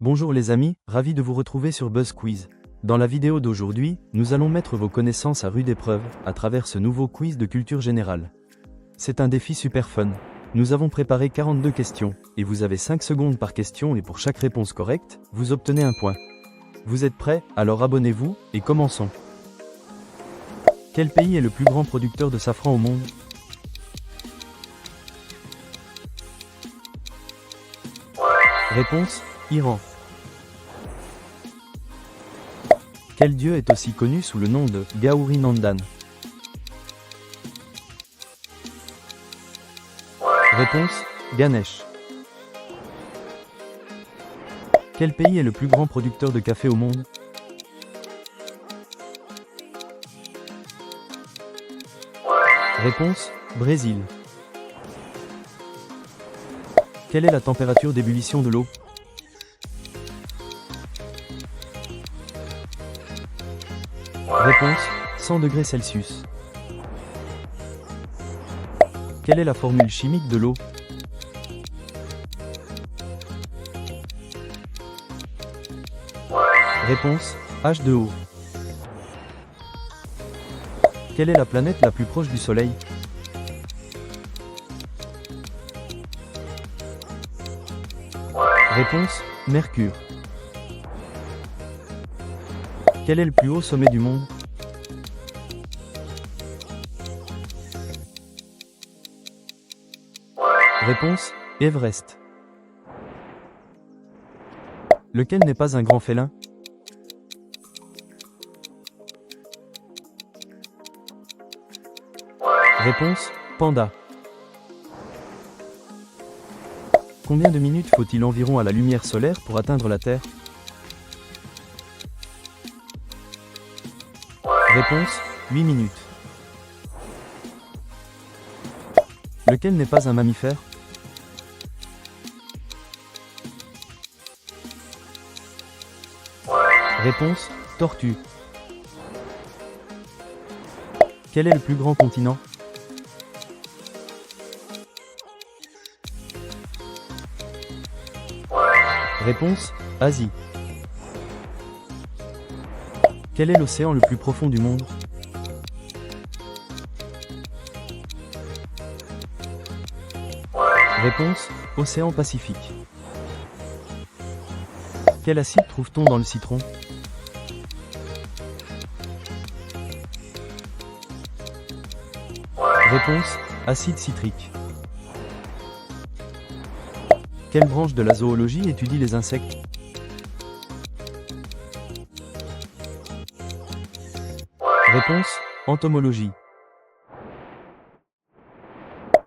Bonjour les amis, ravi de vous retrouver sur Buzz Quiz. Dans la vidéo d'aujourd'hui, nous allons mettre vos connaissances à rude épreuve, à travers ce nouveau quiz de culture générale. C'est un défi super fun. Nous avons préparé 42 questions, et vous avez 5 secondes par question et pour chaque réponse correcte, vous obtenez un point. Vous êtes prêts? Alors abonnez-vous, et commençons. Quel pays est le plus grand producteur de safran au monde? Réponse: Iran. Quel dieu est aussi connu sous le nom de Gauri Nandan? Réponse: Ganesh. Quel pays est le plus grand producteur de café au monde? Réponse: Brésil. Quelle est la température d'ébullition de l'eau? Réponse: 100 degrés Celsius. Quelle est la formule chimique de l'eau? Réponse: H2O. Quelle est la planète la plus proche du Soleil? Réponse: Mercure. Quel est le plus haut sommet du monde? Réponse: Everest. Lequel n'est pas un grand félin? Réponse: Panda. Combien de minutes faut-il environ à la lumière solaire pour atteindre la Terre? Réponse: 8 minutes. Lequel n'est pas un mammifère? Réponse: Tortue. Quel est le plus grand continent? Réponse: Asie. Quel est l'océan le plus profond du monde? Réponse: Océan Pacifique. Quel acide trouve-t-on dans le citron? Réponse: Acide citrique. Quelle branche de la zoologie étudie les insectes? Réponse: Entomologie.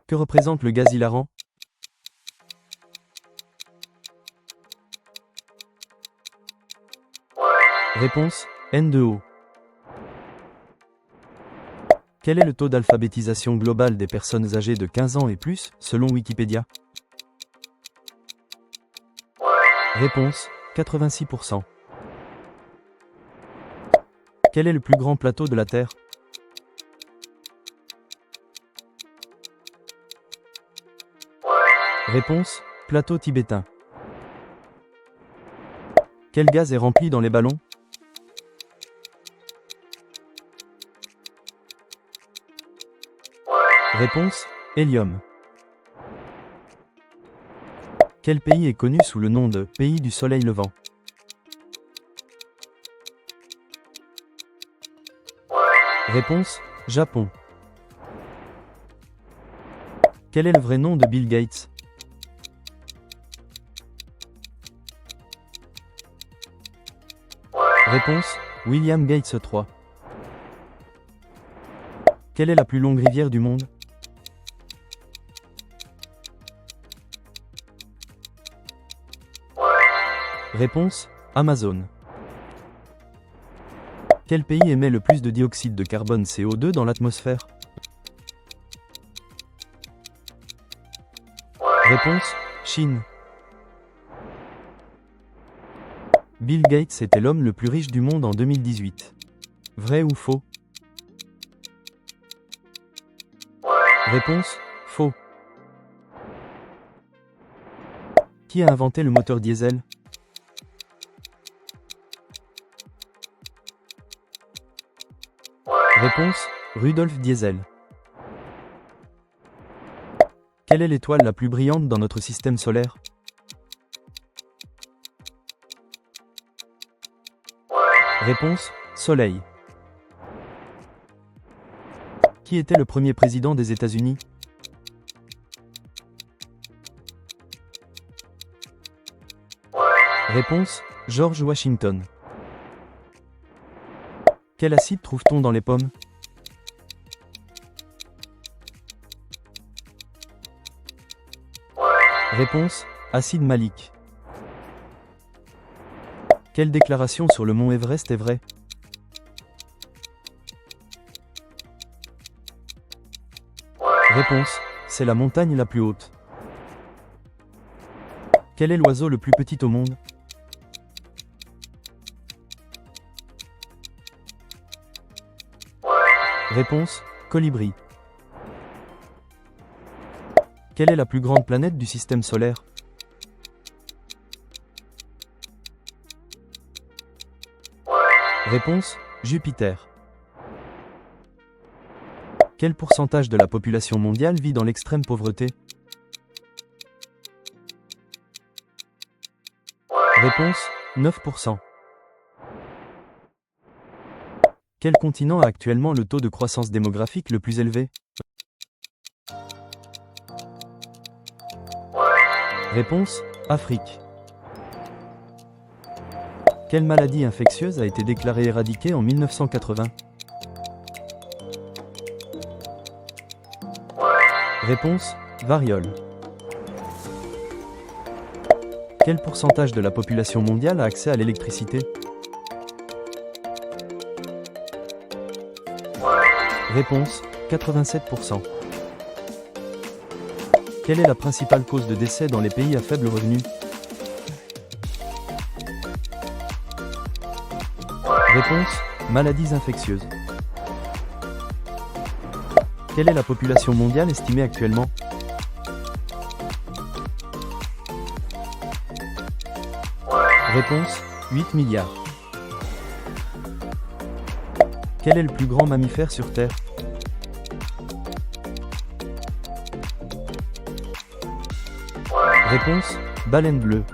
Que représente le gaz hilarant? Réponse: N2O. Quel est le taux d'alphabétisation globale des personnes âgées de 15 ans et plus, selon Wikipédia? Réponse: 86%. Quel est le plus grand plateau de la Terre? Réponse: plateau tibétain. Quel gaz est rempli dans les ballons? Réponse: hélium. Quel pays est connu sous le nom de pays du soleil levant? Réponse: Japon. Quel est le vrai nom de Bill Gates? Réponse: William Gates III. Quelle est la plus longue rivière du monde? Réponse: Amazon. Quel pays émet le plus de dioxyde de carbone CO2 dans l'atmosphère? Réponse: Chine. Bill Gates était l'homme le plus riche du monde en 2018. Vrai ou faux? Réponse: faux. Qui a inventé le moteur diesel? Réponse, Rudolf Diesel. Quelle est l'étoile la plus brillante dans notre système solaire? Réponse, Soleil. Qui était le premier président des États-Unis? Réponse, George Washington. Quel acide trouve-t-on dans les pommes? Réponse, acide malique. Quelle déclaration sur le mont Everest est vraie? Réponse, c'est la montagne la plus haute. Quel est l'oiseau le plus petit au monde? Réponse, colibri. Quelle est la plus grande planète du système solaire? Réponse, Jupiter. Quel pourcentage de la population mondiale vit dans l'extrême pauvreté? Réponse, 9%. Quel continent a actuellement le taux de croissance démographique le plus élevé? Réponse, Afrique. Quelle maladie infectieuse a été déclarée éradiquée en 1980? Réponse, variole. Quel pourcentage de la population mondiale a accès à l'électricité? Réponse, 87%. Quelle est la principale cause de décès dans les pays à faible revenu? Réponse, maladies infectieuses. Quelle est la population mondiale estimée actuellement? Réponse, 8 milliards. Quel est le plus grand mammifère sur Terre? Réponse, baleine bleue.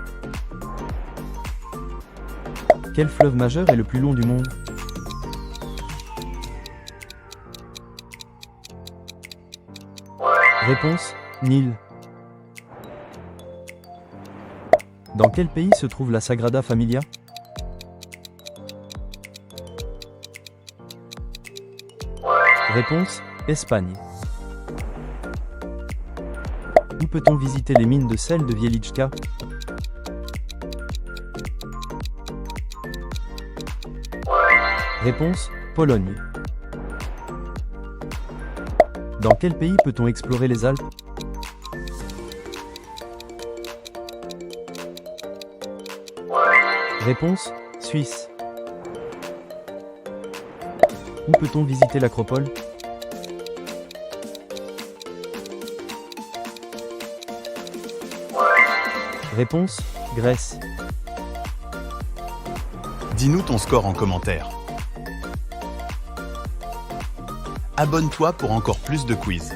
Quel fleuve majeur est le plus long du monde? Réponse, Nil. Dans quel pays se trouve la Sagrada Familia? Réponse, Espagne. Où peut-on visiter les mines de sel de Wieliczka? Réponse, Pologne. Dans quel pays peut-on explorer les Alpes? Réponse, Suisse. Où peut-on visiter l'Acropole? Réponse, Grèce. Dis-nous ton score en commentaire. Abonne-toi pour encore plus de quiz.